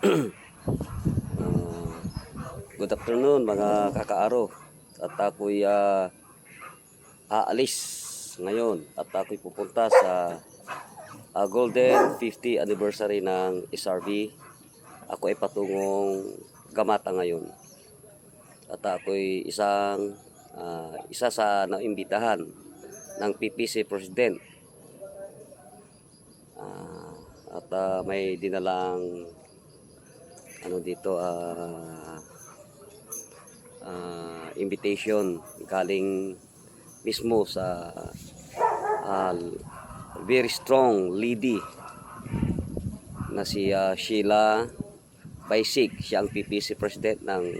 Good afternoon mga kakaaro. At ako'y aalis ngayon at ako'y pupunta sa Golden 50 anniversary ng SRB. Ako ay patungong Gamata ngayon. At ako'y isa sa naimbitahan ng PPC President. At may dinalang invitation galing mismo sa very strong lady na si Sheila Baisig. Siya ang PPC President ng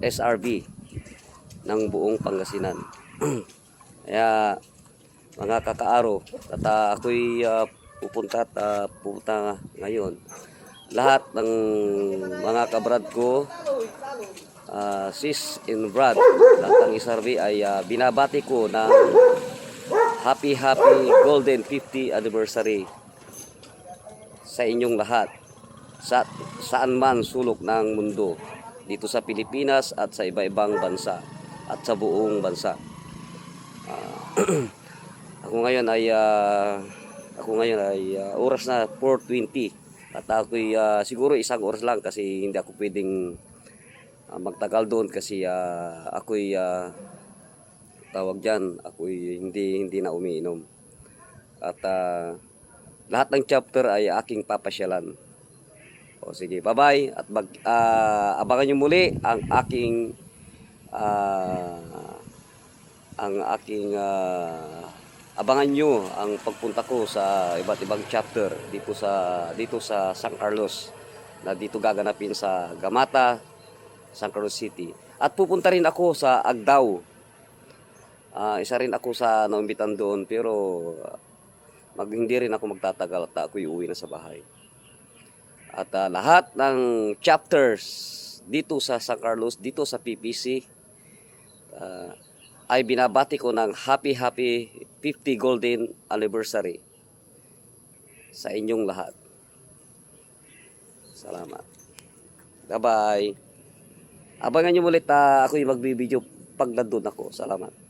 SRB ng buong Pangasinan. Kaya mga kakaaro, at ako'y pupunta ngayon. Lahat ng mga kabrad ko, sis and brad, lahat ng SRB ay binabati ko ng happy Golden 50 anniversary sa inyong lahat, saan man sulok ng mundo, dito sa Pilipinas at sa iba-ibang bansa at sa buong bansa. Ako ngayon ay oras na 4:20 at ako'y siguro isang oras lang kasi hindi ako pwedeng magtagal doon kasi ako'y ako'y hindi na umiinom. At lahat ng chapter ay aking papasyalan. O sige, bye-bye at abangan niyo muli ang abangan nyo ang pagpunta ko sa iba't ibang chapter dito sa San Carlos, na dito gaganapin sa Gamata, San Carlos City. At pupunta rin ako sa Agdao. Isa rin ako sa naimbitan doon, pero hindi rin ako magtatagal at ako'y uwi na sa bahay. At lahat ng chapters dito sa San Carlos, dito sa PPC, ay binabati ko ng happy 50 golden anniversary sa inyong lahat. Salamat. Bye-bye. Abangan nyo ulit, ako'y magbibideo pag nandun ako. Salamat.